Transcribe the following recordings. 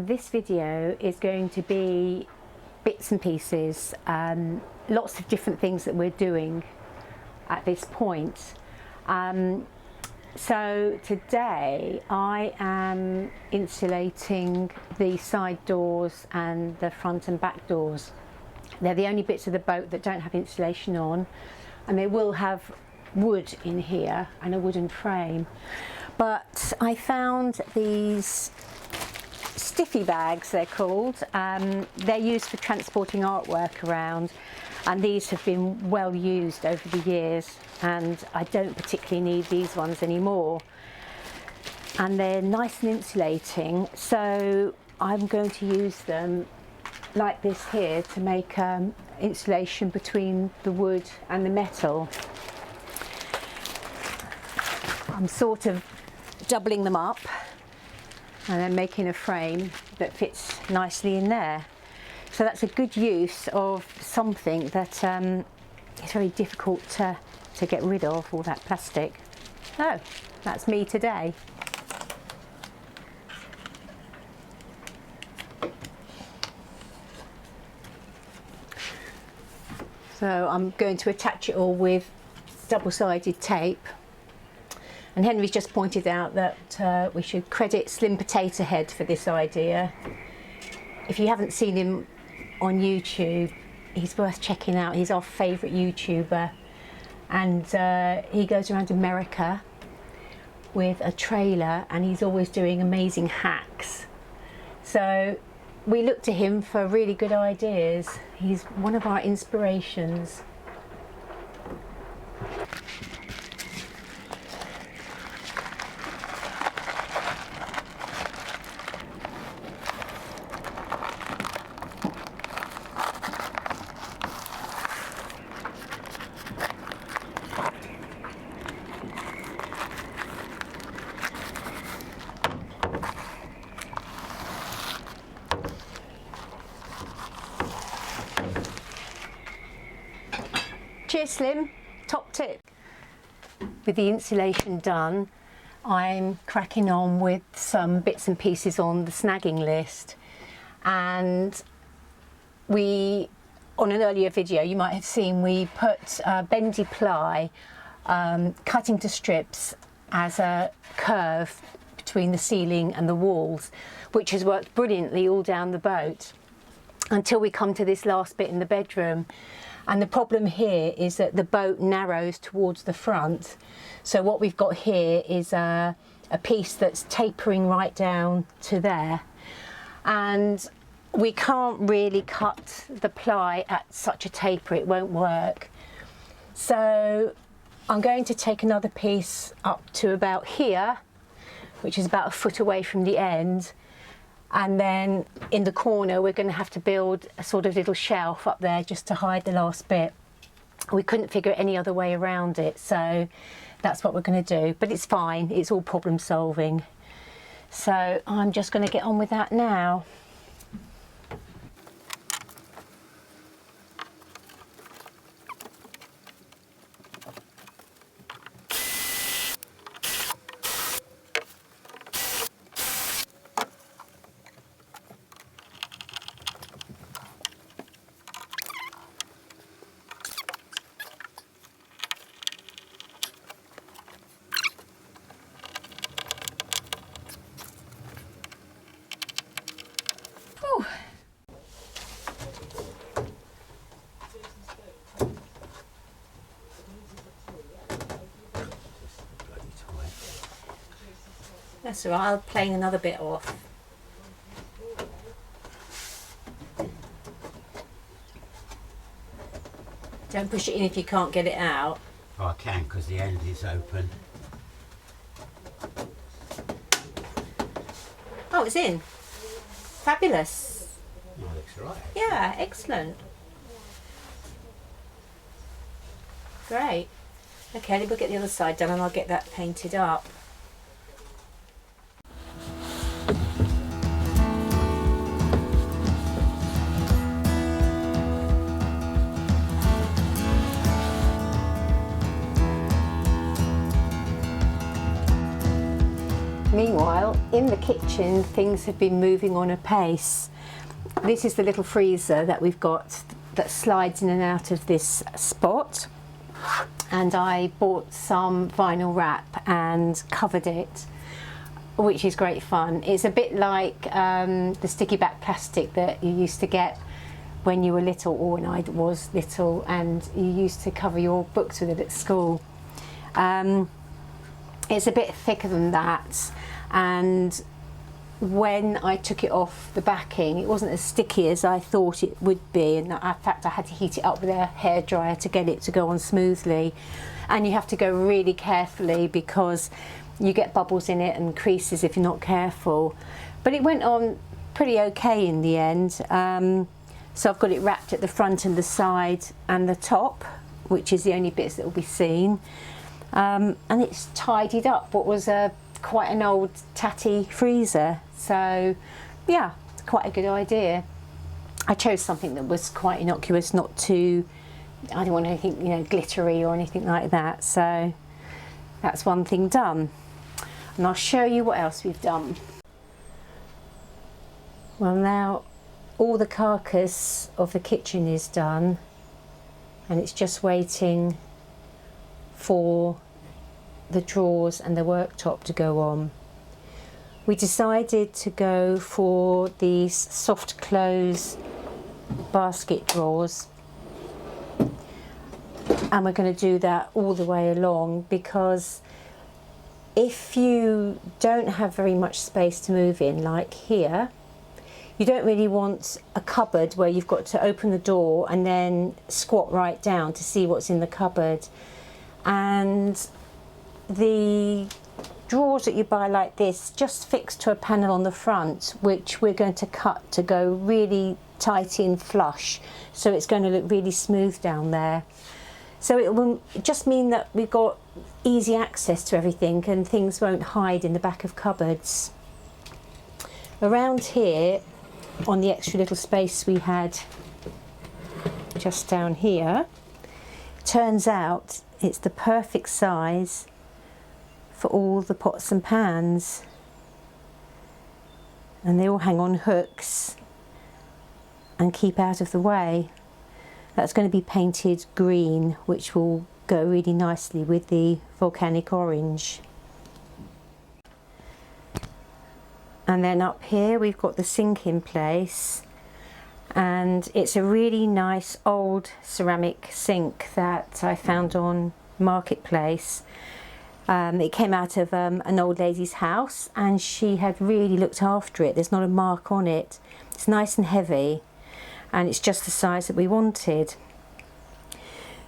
this video is going to be bits and pieces, lots of different things that we're doing at this point. So today I am insulating the side doors and the front and back doors. They're the only bits of the boat that don't have insulation on, and they will have wood in here and a wooden frame. But I found these stiffy bags, they're called. They're used for transporting artwork around, and these have been well used over the years, and I don't particularly need these ones anymore. And they're nice and insulating, so I'm going to use them like this here to make insulation between the wood and the metal. I'm sort of doubling them up and then making a frame that fits nicely in there. So that's a good use of something that is very difficult to get rid of, all that plastic. Oh, that's me today. So I'm going to attach it all with double-sided tape. And Henry's just pointed out that we should credit Slim Potato Head for this idea. If you haven't seen him on YouTube, he's worth checking out. He's our favourite YouTuber, and he goes around America with a trailer, and he's always doing amazing hacks. So we look to him for really good ideas. He's one of our inspirations. Cheers, Slim. Top tip. With the insulation done, I'm cracking on with some bits and pieces on the snagging list. And on an earlier video, you might have seen we put bendy ply cut into strips as a curve between the ceiling and the walls, which has worked brilliantly all down the boat until we come to this last bit in the bedroom. And the problem here is that the boat narrows towards the front. So what we've got here is a piece that's tapering right down to there. And we can't really cut the ply at such a taper, it won't work. So I'm going to take another piece up to about here, which is about a foot away from the end. And then in the corner we're going to have to build a sort of little shelf up there just to hide the last bit. We couldn't figure any other way around it, so that's what we're going to do. But it's fine, it's all problem solving. So I'm just going to get on with that now. That's all right, I'll plane another bit off. Don't push it in if you can't get it out. Oh, I can, because the end is open. Oh, it's in. Fabulous. Oh, looks all right. Yeah, excellent. Great. Okay, we'll get the other side done and I'll get that painted up. Meanwhile, Now, in the kitchen, things have been moving on apace. This is the little freezer that we've got that slides in and out of this spot. And I bought some vinyl wrap and covered it, which is great fun. It's a bit like the sticky back plastic that you used to get when you were little, or when I was little, and you used to cover your books with it at school. It's a bit thicker than that, and when I took it off the backing, it wasn't as sticky as I thought it would be, and in fact I had to heat it up with a hairdryer to get it to go on smoothly. And you have to go really carefully because you get bubbles in it and creases if you're not careful. But it went on pretty okay in the end. So I've got it wrapped at the front and the side and the top, which is the only bits that will be seen. And it's tidied up what was quite an old tatty freezer. So yeah, it's quite a good idea. I chose something that was quite innocuous, not too, I don't want anything, you know, glittery or anything like that. So that's one thing done. And I'll show you what else we've done. Well, now all the carcass of the kitchen is done, and it's just waiting for the drawers and the worktop to go on. We decided to go for these soft close basket drawers, and we're going to do that all the way along, because if you don't have very much space to move in, like here, you don't really want a cupboard where you've got to open the door and then squat right down to see what's in the cupboard. And the drawers that you buy like this just fixed to a panel on the front, which we're going to cut to go really tight in flush, so it's going to look really smooth down there. So it will just mean that we've got easy access to everything and things won't hide in the back of cupboards. Around here, on the extra little space we had just down here, turns out it's the perfect size for all the pots and pans, and they all hang on hooks and keep out of the way. That's going to be painted green, which will go really nicely with the volcanic orange. And then up here we've got the sink in place, and it's a really nice old ceramic sink that I found on Marketplace. It came out of an old lady's house, and she had really looked after it. There's not a mark on it. It's nice and heavy, and it's just the size that we wanted.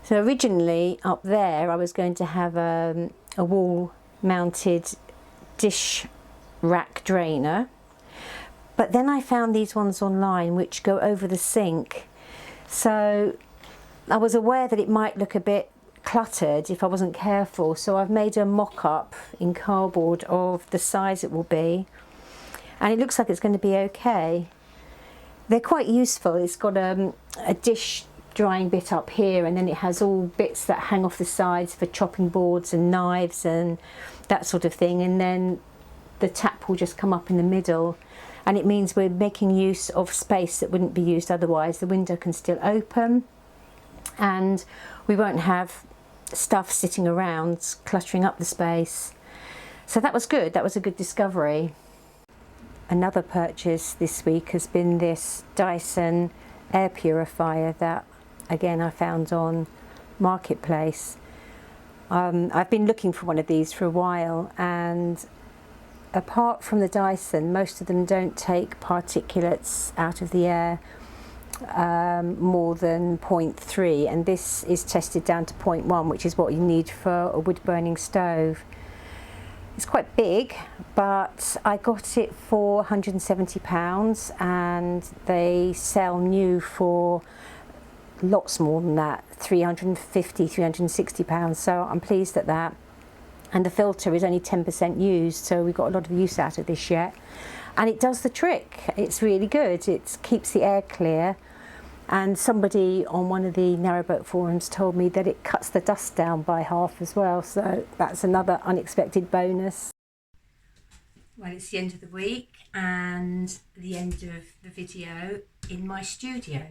So originally up there I was going to have a wall mounted dish rack drainer, but then I found these ones online which go over the sink, so I was aware that it might look a bit cluttered if I wasn't careful, so I've made a mock-up in cardboard of the size it will be, and it looks like it's going to be okay. They're quite useful. It's got a dish drying bit up here, and then it has all bits that hang off the sides for chopping boards and knives and that sort of thing, and then the tap will just come up in the middle, and it means we're making use of space that wouldn't be used otherwise. The window can still open, and we won't have stuff sitting around cluttering up the space. So that was good. That was a good discovery. Another purchase this week has been this Dyson air purifier that again I found on Marketplace. I've been looking for one of these for a while, and apart from the Dyson, most of them don't take particulates out of the air more than 0.3, and this is tested down to 0.1, which is what you need for a wood burning stove. It's quite big, but I got it for £170, and they sell new for lots more than that, £350, £360, so I'm pleased at that. And the filter is only 10% used, so we've got a lot of use out of this yet. And it does the trick. It's really good. It keeps the air clear. And somebody on one of the narrowboat forums told me that it cuts the dust down by half as well, so that's another unexpected bonus. Well, it's the end of the week and the end of the video in my studio.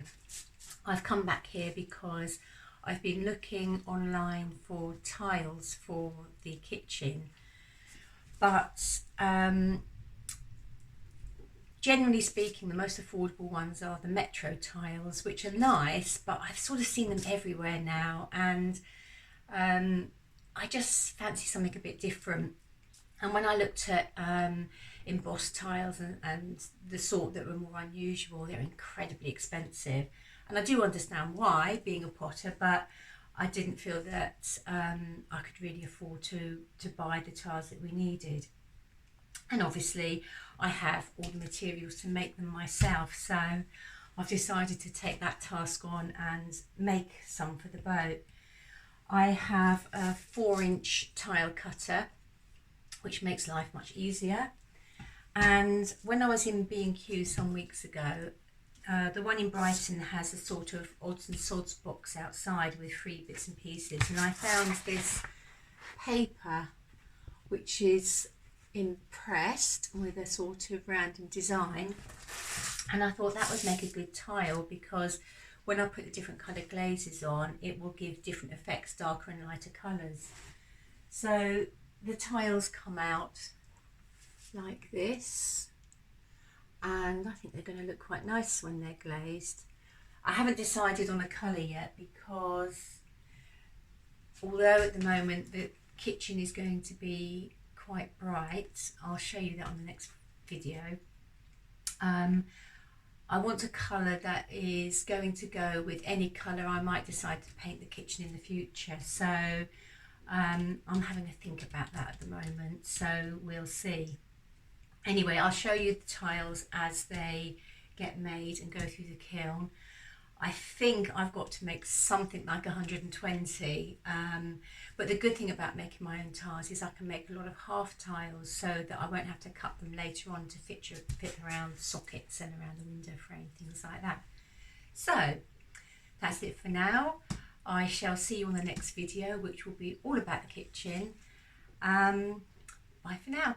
I've come back here because I've been looking online for tiles for the kitchen, but generally speaking, the most affordable ones are the Metro tiles, which are nice, but I've sort of seen them everywhere now, and I just fancy something a bit different. And when I looked at embossed tiles and the sort that were more unusual, they're incredibly expensive. And I do understand why, being a potter, but I didn't feel that I could really afford to buy the tiles that we needed. And obviously I have all the materials to make them myself, so I've decided to take that task on and make some for the boat. I have a 4-inch tile cutter, which makes life much easier. And when I was in B&Q some weeks ago, the one in Brighton has a sort of odds and sods box outside with free bits and pieces, and I found this paper which is impressed with a sort of random design, and I thought that would make a good tile because when I put the different kind of glazes on, it will give different effects, darker and lighter colours. So the tiles come out like this, and I think they're going to look quite nice when they're glazed. I haven't decided on a colour yet because although at the moment the kitchen is going to be quite bright, I'll show you that on the next video. I want a colour that is going to go with any colour I might decide to paint the kitchen in the future, so I'm having a think about that at the moment, so we'll see. Anyway, I'll show you the tiles as they get made and go through the kiln. I think I've got to make something like 120, but the good thing about making my own tiles is I can make a lot of half tiles so that I won't have to cut them later on to fit around sockets and around the window frame, things like that. So that's it for now. I shall see you on the next video, which will be all about the kitchen. Bye for now.